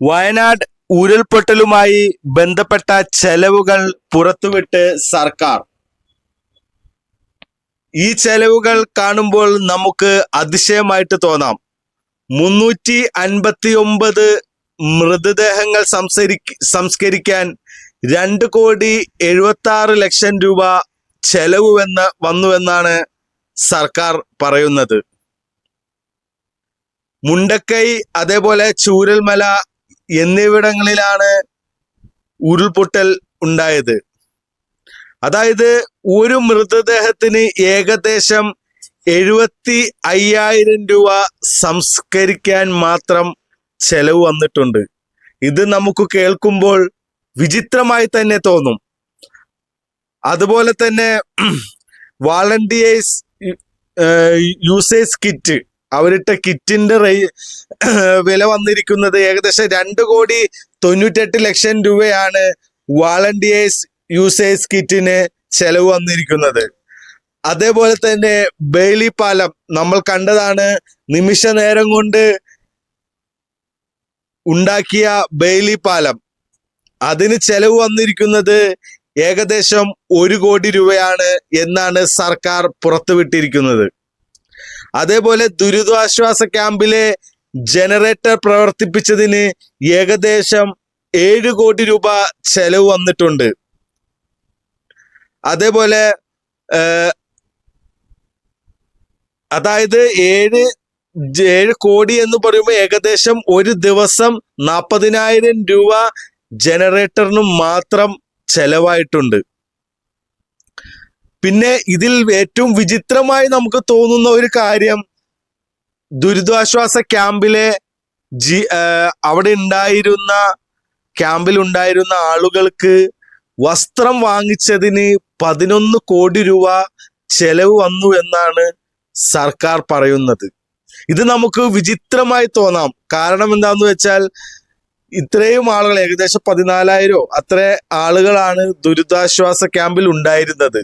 വയനാട് ഉരുൾപൊട്ടലുമായി ബന്ധപ്പെട്ട ചെലവുകൾ പുറത്തുവിട്ട് സർക്കാർ. ഈ ചെലവുകൾ കാണുമ്പോൾ നമുക്ക് അതിശയമായിട്ട് തോന്നാം. 359 മൃതദേഹങ്ങൾ സംസ്കരിക്കാൻ 2,76,00,000 രൂപ ചെലവ് വന്നുവെന്നാണ് സർക്കാർ പറയുന്നത്. മുണ്ടക്കൈ അതേപോലെ ചൂരൽമല എന്നിവിടങ്ങളിലാണ് ഉരുൾപൊട്ടൽ ഉണ്ടായത്. അതായത് ഒരു മൃതദേഹത്തിന് ഏകദേശം 75,000 രൂപ സംസ്കരിക്കാൻ മാത്രം ചെലവ് വന്നിട്ടുണ്ട്. ഇത് നമുക്ക് കേൾക്കുമ്പോൾ വിചിത്രമായി തന്നെ തോന്നും. അതുപോലെ തന്നെ വാളണ്ടിയേഴ്സ് യൂസേഴ്സ് കിറ്റ്, അവരിട്ട കിറ്റിന്റെ വില വന്നിരിക്കുന്നത് ഏകദേശം 2,98,00,000 രൂപയാണ് വാളണ്ടിയേഴ്സ് യൂസേഴ്സ് കിറ്റിന് ചെലവ് വന്നിരിക്കുന്നത്. അതേപോലെ തന്നെ ബെയിലി പാലം നമ്മൾ കണ്ടതാണ്. നിമിഷ നേരം കൊണ്ട് ഉണ്ടാക്കിയ ബെയിലി പാലം, അതിന് ചെലവ് വന്നിരിക്കുന്നത് ഏകദേശം 1 കോടി രൂപയാണ് എന്നാണ് സർക്കാർ പുറത്തുവിട്ടിരിക്കുന്നത്. അതേപോലെ ദുരിതാശ്വാസ ക്യാമ്പിലെ ജനറേറ്റർ പ്രവർത്തിപ്പിച്ചതിന് ഏകദേശം 7 കോടി രൂപ ചെലവ് വന്നിട്ടുണ്ട്. അതേപോലെ അതായത് 7 കോടി എന്ന് പറയുമ്പോൾ ഏകദേശം ഒരു ദിവസം 40,000 രൂപ ജനറേറ്ററിന് മാത്രം ചെലവായിട്ടുണ്ട്. പിന്നെ ഇതിൽ ഏറ്റവും വിചിത്രമായി നമുക്ക് തോന്നുന്ന ഒരു കാര്യം, ദുരിതാശ്വാസ ക്യാമ്പിലെ ക്യാമ്പിൽ ഉണ്ടായിരുന്ന ആളുകൾക്ക് വസ്ത്രം വാങ്ങിച്ചതിന് 11 കോടി രൂപ ചെലവ് വന്നു എന്നാണ് സർക്കാർ പറയുന്നത്. ഇത് നമുക്ക് വിചിത്രമായി തോന്നാം. കാരണം എന്താന്ന് വെച്ചാൽ ഇത്രയും ആളുകൾ, ഏകദേശം 14,000 അത്ര ആളുകളാണ് ദുരിതാശ്വാസ ക്യാമ്പിൽ ഉണ്ടായിരുന്നത്.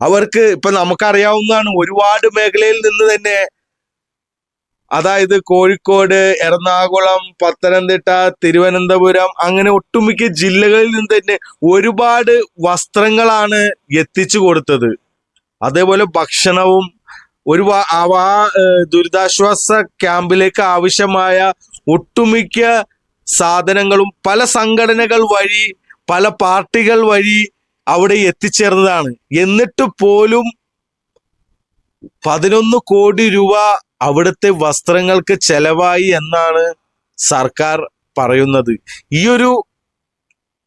അവർക്ക് ഇപ്പൊ നമുക്കറിയാവുന്നതാണ്, ഒരുപാട് മേഖലയിൽ നിന്ന് തന്നെ, അതായത് കോഴിക്കോട്, എറണാകുളം, പത്തനംതിട്ട, തിരുവനന്തപുരം, അങ്ങനെ ഒട്ടുമിക്ക ജില്ലകളിൽ നിന്ന് തന്നെ ഒരുപാട് വസ്ത്രങ്ങളാണ് എത്തിച്ചു കൊടുത്തത്. അതേപോലെ ഭക്ഷണവും ദുരിതാശ്വാസ ക്യാമ്പിലേക്ക് ആവശ്യമായ ഒട്ടുമിക്ക സാധനങ്ങളും പല സംഘടനകൾ വഴി, പല പാർട്ടികൾ വഴി അവിടെ എത്തിച്ചേർന്നതാണ്. എന്നിട്ട് പോലും 11 കോടി രൂപ അവിടുത്തെ വസ്ത്രങ്ങൾക്ക് ചെലവായി എന്നാണ് സർക്കാർ പറയുന്നത്. ഈ ഒരു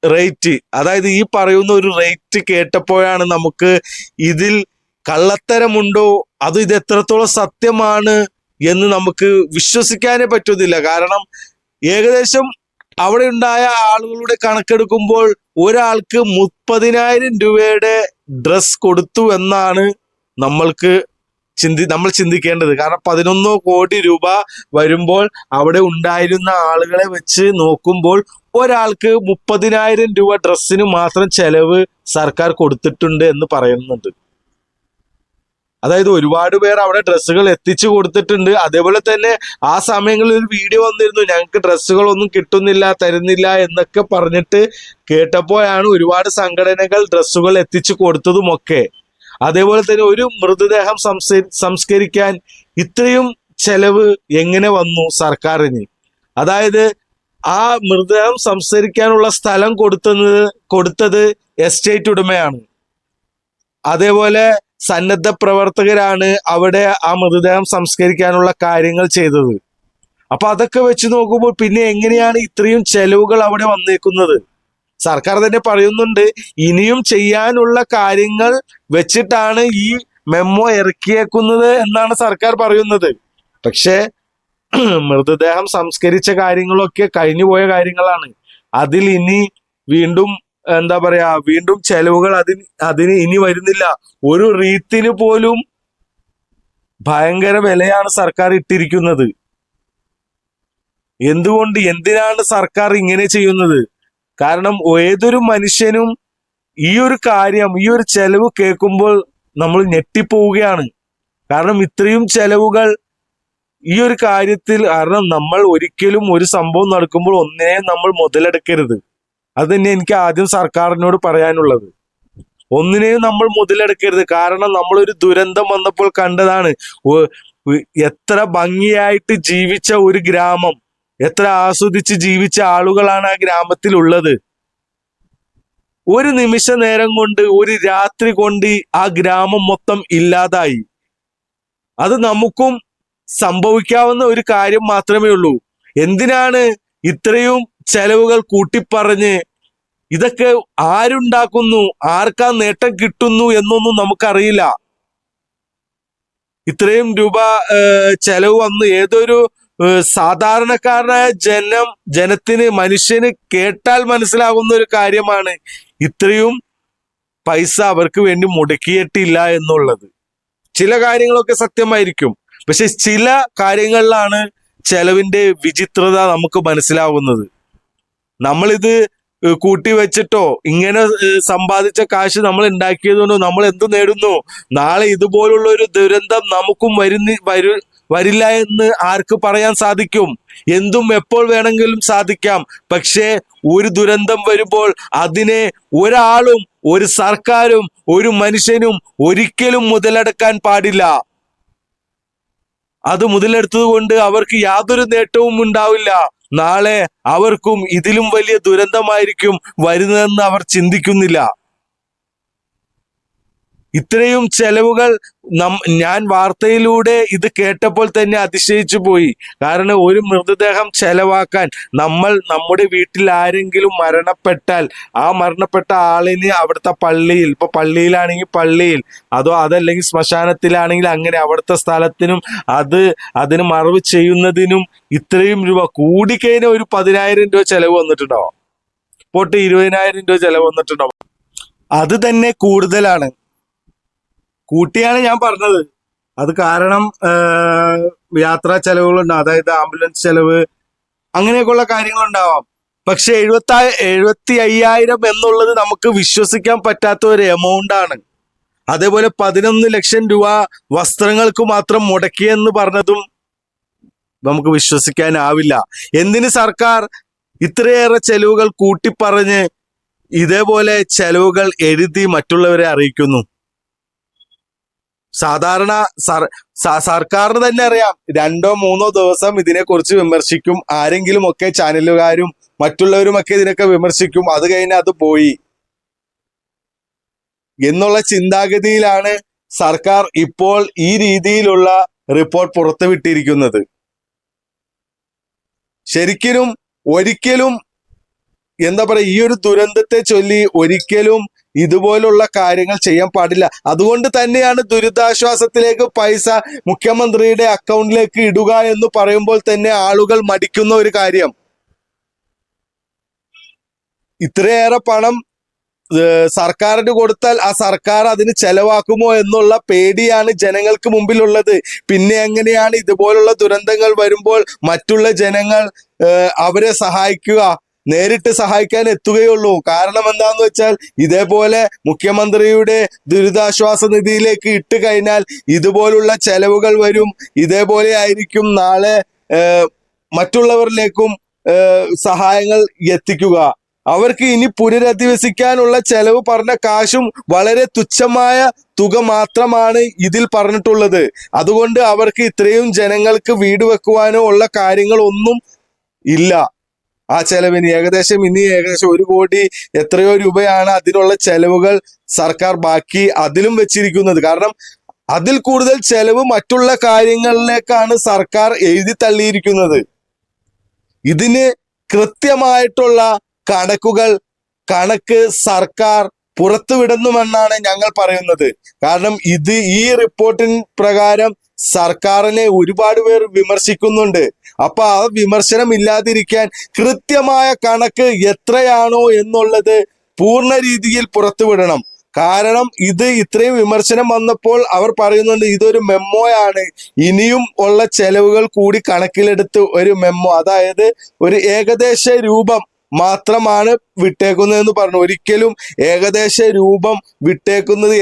റേറ്റ്, അതായത് ഈ പറയുന്ന ഒരു റേറ്റ് കേട്ടപ്പോഴാണ് നമുക്ക് ഇതിൽ കള്ളത്തരമുണ്ടോ, അത് ഇത് എത്രത്തോളം സത്യമാണ് എന്ന് നമുക്ക് വിശ്വസിക്കാനേ പറ്റുന്നില്ല. കാരണം ഏകദേശം അവിടെ ഉണ്ടായ ആളുകളുടെ കണക്കെടുക്കുമ്പോൾ ഒരാൾക്ക് 30,000 രൂപയുടെ ഡ്രസ് കൊടുത്തു എന്നാണ് നമ്മൾ ചിന്തിക്കേണ്ടത്. കാരണം 11 കോടി രൂപ വരുമ്പോൾ അവിടെ ഉണ്ടായിരുന്ന ആളുകളെ വെച്ച് നോക്കുമ്പോൾ ഒരാൾക്ക് 30,000 രൂപ ഡ്രസ്സിന് മാത്രം ചെലവ് സർക്കാർ കൊടുത്തിട്ടുണ്ട് എന്ന് പറയുന്നുണ്ട്. അതായത് ഒരുപാട് പേർ അവിടെ ഡ്രസ്സുകൾ എത്തിച്ചു കൊടുത്തിട്ടുണ്ട്. അതേപോലെ തന്നെ ആ സമയങ്ങളിൽ ഒരു വീഡിയോ വന്നിരുന്നു, ഞങ്ങൾക്ക് ഡ്രസ്സുകളൊന്നും കിട്ടുന്നില്ല, തരുന്നില്ല എന്നൊക്കെ പറഞ്ഞിട്ട് കേട്ടപ്പോഴാണ് ഒരുപാട് സംഘടനകൾ ഡ്രസ്സുകൾ എത്തിച്ചു കൊടുത്തതുമൊക്കെ. അതേപോലെ തന്നെ ഒരു മൃതദേഹം സംസ്കരിക്കാൻ ഇത്രയും ചെലവ് എങ്ങനെ വന്നു സർക്കാരിന്? അതായത് ആ മൃതദേഹം സംസ്കരിക്കാനുള്ള സ്ഥലം കൊടുത്തത് എസ്റ്റേറ്റ് ഉടമയാണ്. അതേപോലെ സന്നദ്ധ പ്രവർത്തകരാണ് അവിടെ ആ മൃതദേഹം സംസ്കരിക്കാനുള്ള കാര്യങ്ങൾ ചെയ്തത്. അപ്പൊ അതൊക്കെ വെച്ച് നോക്കുമ്പോൾ പിന്നെ എങ്ങനെയാണ് ഇത്രയും ചെലവുകൾ അവിടെ വന്നേക്കുന്നത്? സർക്കാർ തന്നെ പറയുന്നുണ്ട്, ഇനിയും ചെയ്യാനുള്ള കാര്യങ്ങൾ വെച്ചിട്ടാണ് ഈ മെമ്മോ ഇറക്കിയേക്കുന്നത് എന്നാണ് സർക്കാർ പറയുന്നത്. പക്ഷേ മൃതദേഹം സംസ്കരിച്ച കാര്യങ്ങളൊക്കെ കഴിഞ്ഞുപോയ കാര്യങ്ങളാണ്. അതിൽ ഇനി വീണ്ടും വീണ്ടും ചെലവുകൾ അതിന് ഇനി വരുന്നില്ല. ഒരു റീത്തിന് പോലും ഭയങ്കര വിലയാണ് സർക്കാർ ഇട്ടിരിക്കുന്നത്. എന്തിനാണ് സർക്കാർ ഇങ്ങനെ ചെയ്യുന്നത്? കാരണം ഏതൊരു മനുഷ്യനും ഈ ഒരു ചെലവ് കേൾക്കുമ്പോൾ നമ്മൾ ഞെട്ടിപ്പോവുകയാണ്. കാരണം ഇത്രയും ചെലവുകൾ ഈ ഒരു കാര്യത്തിൽ, കാരണം നമ്മൾ ഒരിക്കലും ഒരു സംഭവം നടക്കുമ്പോൾ ഒന്നിനെ നമ്മൾ മുതലെടുക്കരുത്. അത് തന്നെ എനിക്ക് ആദ്യം സർക്കാരിനോട് പറയാനുള്ളത്. ഒന്നിനെയും നമ്മൾ മുതലെടുക്കരുത്. കാരണം നമ്മളൊരു ദുരന്തം വന്നപ്പോൾ കണ്ടതാണ് എത്ര ഭംഗിയായിട്ട് ജീവിച്ച ഒരു ഗ്രാമം, എത്ര ആസ്വദിച്ച് ജീവിച്ച ആളുകളാണ് ആ ഗ്രാമത്തിൽ ഉള്ളത്. ഒരു നിമിഷ നേരം കൊണ്ട്, ഒരു രാത്രി കൊണ്ട് ആ ഗ്രാമം മൊത്തം ഇല്ലാതായി. അത് നമുക്കും സംഭവിക്കാവുന്ന ഒരു കാര്യം മാത്രമേ ഉള്ളൂ. എന്തിനാണ് ഇത്രയും ചെലവുകൾ കൂട്ടിപ്പറഞ്ഞ്, ഇതൊക്കെ ആരുണ്ടാക്കുന്നു, ആർക്കാ നേട്ടം കിട്ടുന്നു എന്നൊന്നും നമുക്കറിയില്ല. ഇത്രയും രൂപ ചെലവ് വന്ന് ഏതൊരു സാധാരണക്കാരനായ ജനത്തിന്, മനുഷ്യന് കേട്ടാൽ മനസ്സിലാകുന്ന ഒരു കാര്യമാണ് ഇത്രയും പൈസ അവർക്ക് വേണ്ടി മുടക്കിയിട്ടില്ല എന്നുള്ളത്. ചില കാര്യങ്ങളൊക്കെ സത്യമായിരിക്കും, പക്ഷെ ചില കാര്യങ്ങളിലാണ് ചെലവിന്റെ വിചിത്രത നമുക്ക് മനസ്സിലാവുന്നത്. നമ്മളിത് കൂട്ടി വെച്ചിട്ടോ ഇങ്ങനെ സമ്പാദിച്ച കാശ് നമ്മൾ ഉണ്ടാക്കിയതുകൊണ്ടോ നമ്മൾ എന്ത് നേടുന്നു? നാളെ ഇതുപോലുള്ള ഒരു ദുരന്തം നമുക്കും വരില്ല എന്ന് ആർക്ക് പറയാൻ സാധിക്കും? എന്തും എപ്പോൾ വേണമെങ്കിലും സാധിക്കാം. പക്ഷേ ഒരു ദുരന്തം വരുമ്പോൾ അതിനെ ഒരാളും, ഒരു സർക്കാരും, ഒരു മനുഷ്യനും ഒരിക്കലും മുതലെടുക്കാൻ പാടില്ല. അത് മുതലെടുത്തത് കൊണ്ട് അവർക്ക് യാതൊരു നേട്ടവും ഉണ്ടാവില്ല. നാളെ അവർക്കും ഇതിലും വലിയ ദുരന്തമായിരിക്കും വരുന്നതെന്ന് അവർ ചിന്തിക്കുന്നില്ല. ഇത്രയും ചെലവുകൾ ഞാൻ വാർത്തയിലൂടെ ഇത് കേട്ടപ്പോൾ തന്നെ അതിശയിച്ചു പോയി. കാരണം ഒരു മൃതദേഹം ചെലവാക്കാൻ, നമ്മുടെ വീട്ടിൽ ആരെങ്കിലും മരണപ്പെട്ടാൽ ആ മരണപ്പെട്ട ആളിന് അവിടുത്തെ പള്ളിയിൽ, ഇപ്പൊ പള്ളിയിലാണെങ്കിൽ പള്ളിയിൽ, അതല്ലെങ്കിൽ ശ്മശാനത്തിലാണെങ്കിൽ അങ്ങനെ അവിടുത്തെ സ്ഥലത്തിനും അതിന് മറവ് ചെയ്യുന്നതിനും ഇത്രയും രൂപ, കൂടിക്കഴിഞ്ഞ ഒരു 10,000 രൂപ ചെലവ് വന്നിട്ടുണ്ടാവും, പോട്ട് 20,000 രൂപ ചെലവ് വന്നിട്ടുണ്ടാവും. അത് തന്നെ കൂടുതലാണ്. കൂട്ടിയാണ് ഞാൻ പറഞ്ഞത്. അത് കാരണം യാത്രാ ചെലവുകളുണ്ടാവും, അതായത് ആംബുലൻസ് ചെലവ്, അങ്ങനെയൊക്കെയുള്ള കാര്യങ്ങളുണ്ടാവാം. പക്ഷെ 75,000 എന്നുള്ളത് നമുക്ക് വിശ്വസിക്കാൻ പറ്റാത്ത ഒരു എമൗണ്ട് ആണ്. അതേപോലെ 11 ലക്ഷം രൂപ വസ്ത്രങ്ങൾക്ക് മാത്രം മുടക്കിയെന്ന് പറഞ്ഞതും നമുക്ക് വിശ്വസിക്കാനാവില്ല. എന്തിന് സർക്കാർ ഇത്രയേറെ ചെലവുകൾ കൂട്ടിപ്പറഞ്ഞ് ഇതേപോലെ ചെലവുകൾ എഴുതി മറ്റുള്ളവരെ അറിയിക്കുന്നു? സാധാരണ സർക്കാരിന് തന്നെ അറിയാം, 2-3 ദിവസം ഇതിനെക്കുറിച്ച് വിമർശിക്കും, ആരെങ്കിലും ഒക്കെ, ചാനലുകാരും മറ്റുള്ളവരുമൊക്കെ ഇതിനൊക്കെ വിമർശിക്കും, അത് കഴിഞ്ഞ് അത് പോയി എന്നുള്ള ചിന്താഗതിയിലാണ് സർക്കാർ ഇപ്പോൾ ഈ രീതിയിലുള്ള റിപ്പോർട്ട് പുറത്തുവിട്ടിരിക്കുന്നത്. ശരിക്കും ഒരിക്കലും എന്താ പറയുക, ഈ ഒരു ദുരന്തത്തെ ചൊല്ലി ഒരിക്കലും ഇതുപോലുള്ള കാര്യങ്ങൾ ചെയ്യാൻ പാടില്ല. അതുകൊണ്ട് തന്നെയാണ് ദുരിതാശ്വാസത്തിലേക്ക് പൈസ മുഖ്യമന്ത്രിയുടെ അക്കൗണ്ടിലേക്ക് ഇടുക എന്ന് പറയുമ്പോൾ തന്നെ ആളുകൾ മടിക്കുന്ന ഒരു കാര്യം. ഇത്രയേറെ പണം സർക്കാരിന് കൊടുത്താൽ ആ സർക്കാർ അതിന് ചെലവാക്കുമോ എന്നുള്ള പേടിയാണ് ജനങ്ങൾക്ക് മുമ്പിലുള്ളത്. പിന്നെ എങ്ങനെയാണ് ഇതുപോലുള്ള ദുരന്തങ്ങൾ വരുമ്പോൾ മറ്റുള്ള ജനങ്ങൾ അവരെ സഹായിക്കുക? നേരിട്ട് സഹായിക്കാൻ എത്തുകയുള്ളൂ. കാരണം എന്താന്ന് വെച്ചാൽ, ഇതേപോലെ മുഖ്യമന്ത്രിയുടെ ദുരിതാശ്വാസ നിധിയിലേക്ക് ഇട്ട് കഴിഞ്ഞാൽ ഇതുപോലുള്ള ചെലവുകൾ വരും. ഇതേപോലെ ആയിരിക്കും നാളെ മറ്റുള്ളവരിലേക്കും സഹായങ്ങൾ എത്തിക്കുക. അവർക്ക് ഇനി പുനരധിവസിക്കാനുള്ള ചെലവ് പറഞ്ഞ കാശും വളരെ തുച്ഛമായ തുക മാത്രമാണ് ഇതിൽ പറഞ്ഞിട്ടുള്ളത്. അതുകൊണ്ട് അവർക്ക് ഇത്രയും ജനങ്ങൾക്ക് വീട് വെക്കുവാനോ ഉള്ള കാര്യങ്ങളൊന്നും ഇല്ല. ആ ചെലവിന് ഏകദേശം 1 കോടി എത്രയോ രൂപയാണ് അതിനുള്ള ചെലവുകൾ സർക്കാർ ബാക്കി അതിലും വെച്ചിരിക്കുന്നത്. കാരണം അതിൽ കൂടുതൽ ചെലവ് മറ്റുള്ള കാര്യങ്ങളിലേക്കാണ് സർക്കാർ എഴുതി തള്ളിയിരിക്കുന്നത്. ഇതിന് കൃത്യമായിട്ടുള്ള കണക്ക് സർക്കാർ പുറത്തുവിടുന്നുമെന്നാണ് ഞങ്ങൾ പറയുന്നത്. കാരണം ഈ റിപ്പോർട്ടിൻ പ്രകാരം സർക്കാരിനെ ഒരുപാട് പേർ വിമർശിക്കുന്നുണ്ട്. അപ്പൊ ആ വിമർശനം ഇല്ലാതിരിക്കാൻ കൃത്യമായ കണക്ക് എത്രയാണോ എന്നുള്ളത് പൂർണ്ണ രീതിയിൽ പുറത്തുവിടണം. കാരണം ഇത്രയും വിമർശനം വന്നപ്പോൾ അവർ പറയുന്നുണ്ട് ഇതൊരു മെമ്മോയാണ്, ഇനിയും ഉള്ള ചെലവുകൾ കൂടി കണക്കിലെടുത്ത് ഒരു മെമ്മോ, അതായത് ഒരു ഏകദേശ രൂപം മാത്രമാണ് വിട്ടേക്കുന്നതെന്ന് പറഞ്ഞു. ഒരിക്കലും ഏകദേശ രൂപം വിട്ടേക്കുന്നത്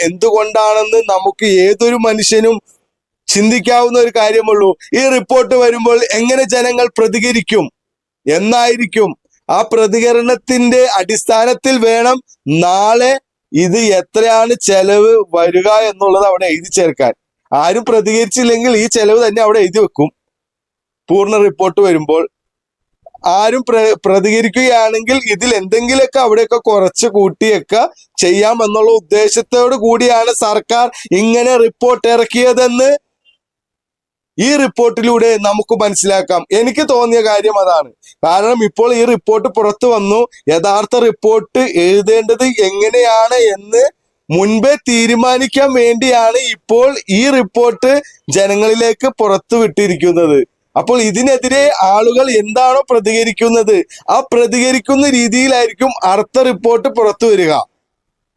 എന്തുകൊണ്ടാണെന്ന് നമുക്ക് ഏതൊരു മനുഷ്യനും ചിന്തിക്കാവുന്ന ഒരു കാര്യമുള്ളൂ. ഈ റിപ്പോർട്ട് വരുമ്പോൾ എങ്ങനെ ജനങ്ങൾ പ്രതികരിക്കും എന്നായിരിക്കും. ആ പ്രതികരണത്തിന്റെ അടിസ്ഥാനത്തിൽ വേണം നാളെ ഇത് എത്രയാണ് ചെലവ് വരിക എന്നുള്ളത് അവിടെ എഴുതി ചേർക്കാൻ. ആരും പ്രതികരിച്ചില്ലെങ്കിൽ ഈ ചെലവ് തന്നെ അവിടെ എഴുതി വെക്കും. പൂർണ്ണ റിപ്പോർട്ട് വരുമ്പോൾ ആരും പ്രതികരിക്കുകയാണെങ്കിൽ ഇതിൽ എന്തെങ്കിലുമൊക്കെ അവിടെയൊക്കെ കുറച്ച് കൂട്ടിയൊക്കെ ചെയ്യാമെന്നുള്ള ഉദ്ദേശത്തോടു കൂടിയാണ് സർക്കാർ ഇങ്ങനെ റിപ്പോർട്ട് ഇറക്കിയതെന്ന് ഈ റിപ്പോർട്ടിലൂടെ നമുക്ക് മനസ്സിലാക്കാം. എനിക്ക് തോന്നിയ കാര്യം അതാണ്. കാരണം ഇപ്പോൾ ഈ റിപ്പോർട്ട് പുറത്തു വന്നു. യഥാർത്ഥ റിപ്പോർട്ട് എഴുതേണ്ടത് എങ്ങനെയാണ് എന്ന് മുൻപേ തീരുമാനിക്കാൻ വേണ്ടിയാണ് ഇപ്പോൾ ഈ റിപ്പോർട്ട് ജനങ്ങളിലേക്ക് പുറത്തു വിട്ടിരിക്കുന്നത്. അപ്പോൾ ഇതിനെതിരെ ആളുകൾ എന്താണോ പ്രതികരിക്കുന്നത് ആ പ്രതികരിക്കുന്ന രീതിയിലായിരിക്കും അടുത്ത റിപ്പോർട്ട് പുറത്തു വരിക.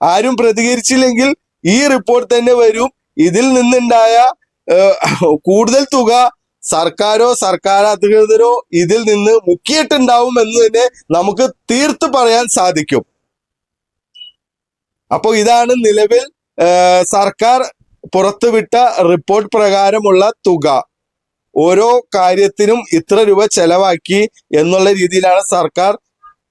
ആരും പ്രതികരിച്ചില്ലെങ്കിൽ ഈ റിപ്പോർട്ട് തന്നെ വരും. ഇതിൽ നിന്നുണ്ടായ കൂടുതൽ തുക സർക്കാരോ സർക്കാർ അധികൃതരോ ഇതിൽ നിന്ന് മുക്കിയിട്ടുണ്ടാവും എന്ന് തന്നെ നമുക്ക് തീർത്ത് പറയാൻ സാധിക്കും. അപ്പോൾ ഇതാണ് നിലവിൽ സർക്കാർ പുറത്തുവിട്ട റിപ്പോർട്ട് പ്രകാരമുള്ള തുക. ഓരോ കാര്യത്തിനും ഇത്ര രൂപ ചെലവാക്കി എന്നുള്ള രീതിയിലാണ് സർക്കാർ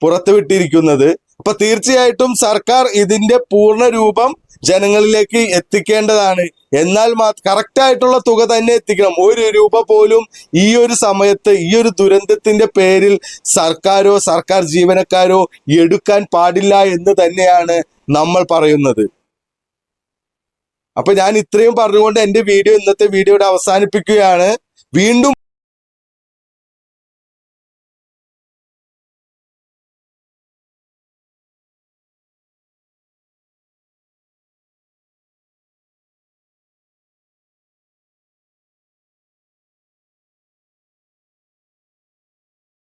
പുറത്തുവിട്ടിരിക്കുന്നത്. അപ്പൊ തീർച്ചയായിട്ടും സർക്കാർ ഇതിന്റെ പൂർണ്ണ രൂപം ജനങ്ങളിലേക്ക് എത്തിക്കേണ്ടതാണ്. എന്നാൽ കറക്റ്റ് ആയിട്ടുള്ള തുക തന്നെ എത്തിക്കണം. 1 രൂപ പോലും ഈ ഒരു സമയത്ത് ഈ ഒരു ദുരന്തത്തിന്റെ പേരിൽ സർക്കാരോ സർക്കാർ ജീവനക്കാരോ എടുക്കാൻ പാടില്ല എന്ന് തന്നെയാണ് നമ്മൾ പറയുന്നത്. അപ്പൊ ഞാൻ ഇത്രയും പറഞ്ഞുകൊണ്ട് എന്റെ ഇന്നത്തെ വീഡിയോയുടെ അവസാനിപ്പിക്കുകയാണ്. വീണ്ടും